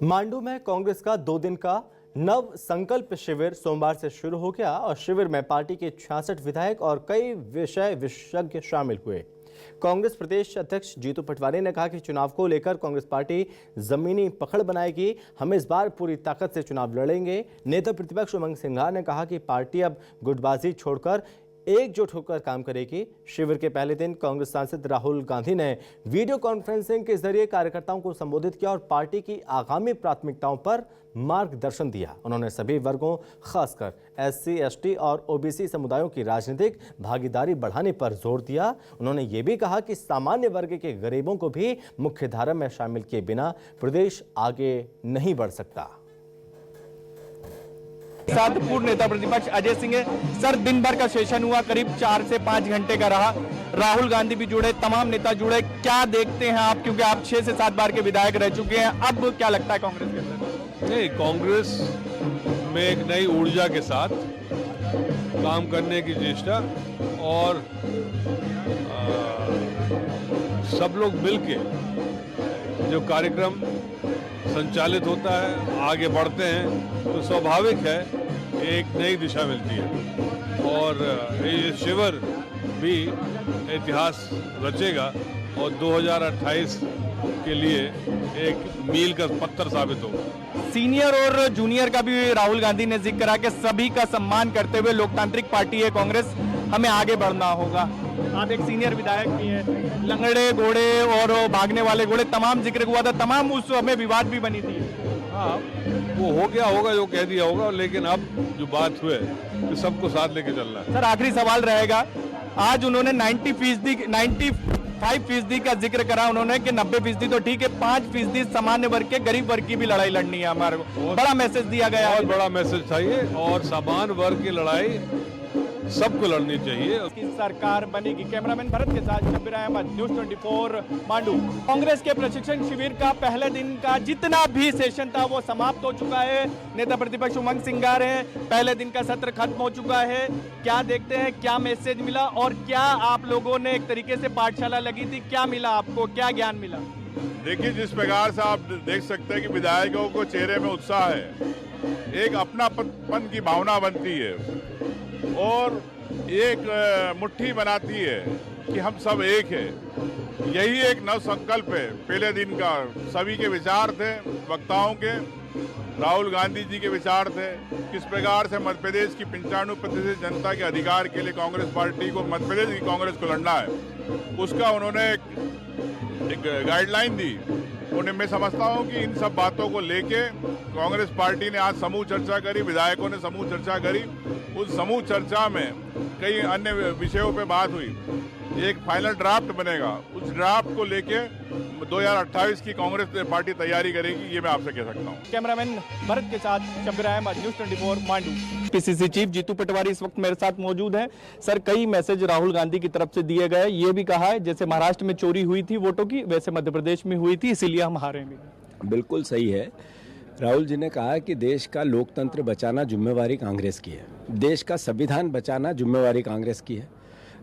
मांडू में कांग्रेस का 2 दिन का नव संकल्प शिविर सोमवार से शुरू हो गया और शिविर में पार्टी के 66 विधायक और कई विषय विशेषज्ञ शामिल हुए। कांग्रेस प्रदेश अध्यक्ष जीतू पटवारी ने कहा कि चुनाव को लेकर कांग्रेस पार्टी जमीनी पकड़ बनाएगी। हम इस बार पूरी ताकत से चुनाव लड़ेंगे। नेता प्रतिपक्ष उमंग सिंघार ने कहा कि पार्टी अब गुटबाजी छोड़कर एकजुट होकर काम करेगी। शिविर के पहले दिन कांग्रेस सांसद राहुल गांधी ने वीडियो कॉन्फ्रेंसिंग के जरिए कार्यकर्ताओं को संबोधित किया और पार्टी की आगामी प्राथमिकताओं पर मार्गदर्शन दिया। उन्होंने सभी वर्गों, खासकर एससी, एसटी और ओबीसी समुदायों की राजनीतिक भागीदारी बढ़ाने पर जोर दिया। उन्होंने ये भी कहा कि सामान्य वर्ग के गरीबों को भी मुख्यधारा में शामिल किए बिना प्रदेश आगे नहीं बढ़ सकता। साथ पूर्व नेता प्रतिपक्ष अजय सिंह है। सर, दिन भर का सेशन हुआ, करीब 4 से 5 घंटे का रहा। राहुल गांधी भी जुड़े, तमाम नेता जुड़े। क्या देखते हैं आप, क्योंकि आप 6 से 7 बार के विधायक रह चुके हैं, अब क्या लगता है कांग्रेस के अंदर? नहीं, कांग्रेस में एक नई ऊर्जा के साथ काम करने की चेष्टा और सब लोग मिलके जो कार्यक्रम संचालित होता है, आगे बढ़ते हैं, तो स्वाभाविक है एक नई दिशा मिलती है और ये शिविर भी इतिहास रचेगा और 2028 के लिए एक मील का पत्थर साबित होगा। सीनियर और जूनियर का भी राहुल गांधी ने जिक्र करा कि सभी का सम्मान करते हुए लोकतांत्रिक पार्टी है कांग्रेस, हमें आगे बढ़ना होगा। आप एक सीनियर विधायक भी हैं, लंगड़े घोड़े और भागने वाले घोड़े तमाम जिक्र हुआ था, तमाम उस समय विवाद भी बनी थी। हाँ, वो हो गया होगा जो कह दिया होगा, लेकिन अब जो बात हुए तो सबको साथ लेके चलना है। सर, आखिरी सवाल रहेगा, आज उन्होंने 95% का जिक्र करा उन्होंने कि 90% तो ठीक है, 5% सामान्य वर्ग के गरीब वर्ग की भी लड़ाई लड़नी है हमारे को। बड़ा मैसेज दिया गया, बहुत बड़ा मैसेज था ये, और सामान्य वर्ग की लड़ाई सबको लड़नी चाहिए। इसकी सरकार बनेगी। कैमरामैन भरत के साथ शब्बीर अहमद, न्यूज़ 24 मांडू। कांग्रेस के प्रशिक्षण शिविर का पहले दिन का जितना भी सेशन था वो समाप्त हो चुका है। नेता प्रतिपक्ष उमंग सिंघार हैं, पहले दिन का सत्र खत्म हो चुका है। क्या देखते हैं, क्या मैसेज मिला और क्या आप लोगों ने एक तरीके से पाठशाला लगी थी, क्या मिला आपको, क्या ज्ञान मिला? देखिए, जिस प्रकार से आप देख सकते हैं कि विधायकों को चेहरे में उत्साह है, एक अपनापन की भावना बनती है और एक मुट्ठी बनाती है कि हम सब एक है। यही एक नव संकल्प है पहले दिन का। सभी के विचार थे, वक्ताओं के, राहुल गांधी जी के विचार थे, किस प्रकार से मध्य प्रदेश की 95% जनता के अधिकार के लिए कांग्रेस पार्टी को, मध्य प्रदेश की कांग्रेस को लड़ना है, उसका उन्होंने एक गाइडलाइन दी। उन्हें मैं समझता हूं कि इन सब बातों को लेके कांग्रेस पार्टी ने आज समूह चर्चा करी, विधायकों ने समूह चर्चा करी। उस समूह चर्चा में कई अन्य विषयों पे बात हुई। एक फाइनल ड्राफ्ट बनेगा, उस ड्राफ्ट को लेके 2028 की कांग्रेस पार्टी तैयारी करेगी, ये मैं आपसे कह सकता हूँ। कैमरामैन भरत के साथ Shabbir Ahmed, news 24 Mandu. PCC chief Jitu Patwari इस वक्त मेरे साथ मौजूद हैं। सर, कई मैसेज राहुल गांधी की तरफ से दिए गए, ये भी कहा है जैसे महाराष्ट्र में चोरी हुई थी वोटों की, वैसे मध्य प्रदेश में हुई थी, इसीलिए हम हारे भी। बिल्कुल सही है। राहुल जी ने कहा कि देश का लोकतंत्र बचाना जिम्मेवारी कांग्रेस की है, देश का संविधान बचाना जिम्मेवारी कांग्रेस की है।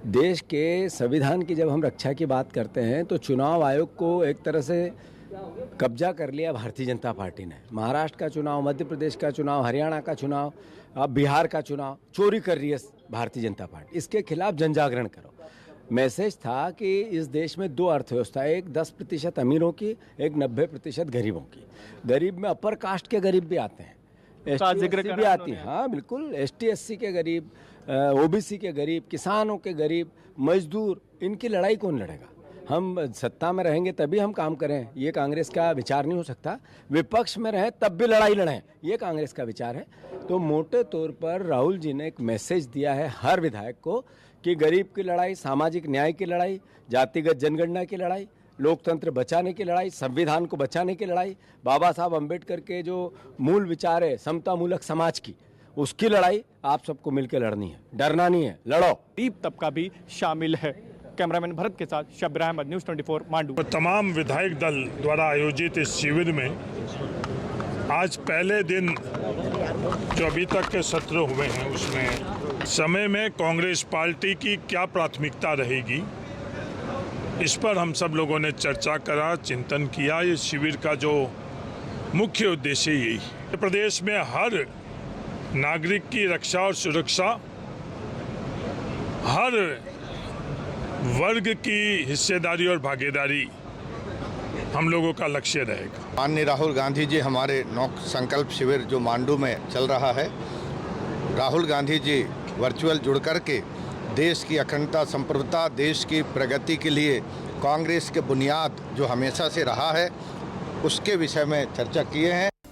देश के संविधान की जब हम रक्षा की बात करते हैं तो चुनाव आयोग को एक तरह से कब्जा कर लिया भारतीय जनता पार्टी ने। महाराष्ट्र का चुनाव, मध्य प्रदेश का चुनाव, हरियाणा का चुनाव, अब बिहार का चुनाव चोरी कर रही है भारतीय जनता पार्टी। इसके खिलाफ जन जागरण करो। मैसेज था कि इस देश में 2 अर्थव्यवस्था, एक 10% अमीरों की, एक 90% गरीबों की। गरीब में अपर कास्ट के गरीब भी आते हैं, ST/SC भी आती हैं। हाँ बिल्कुल, ST/SC के गरीब, OBC के गरीब, किसानों के गरीब, मजदूर, इनकी लड़ाई कौन लड़ेगा? हम सत्ता में रहेंगे तभी हम काम करें, ये कांग्रेस का विचार नहीं हो सकता। विपक्ष में रहें तब भी लड़ाई लड़ें, ये कांग्रेस का विचार है। तो मोटे तौर पर राहुल जी ने एक मैसेज दिया है हर विधायक को कि गरीब की लड़ाई, सामाजिक न्याय की लड़ाई, जातिगत जनगणना की लड़ाई, लोकतंत्र बचाने की लड़ाई, संविधान को बचाने की लड़ाई, बाबा साहब अम्बेडकर के जो मूल विचार है समता मूलक समाज की, उसकी लड़ाई आप सबको मिलकर लड़नी है, डरना नहीं है, लड़ो। गरीब तबका भी शामिल है। कैमरामैन भरत के साथ शब्बीर अहमद, न्यूज़ 24 मांडू। तमाम विधायक दल द्वारा आयोजित इस शिविर में आज पहले दिन जो अभी तक के सत्र हुए हैं उसमें समय में कांग्रेस पार्टी की क्या प्राथमिकता रहेगी, इस पर हम सब लोगों ने चर्चा करा, चिंतन किया। ये शिविर का जो मुख्य उद्देश्य यही है। प्रदेश में हर नागरिक की रक्षा और सुरक्षा, हर वर्ग की हिस्सेदारी और भागीदारी हम लोगों का लक्ष्य रहेगा। माननीय राहुल गांधी जी हमारे 9 संकल्प शिविर जो मांडू में चल रहा है, राहुल गांधी जी वर्चुअल जुड़ करके देश की अखंडता, संप्रभुता, देश की प्रगति के लिए कांग्रेस के बुनियाद जो हमेशा से रहा है उसके विषय में चर्चा किए हैं।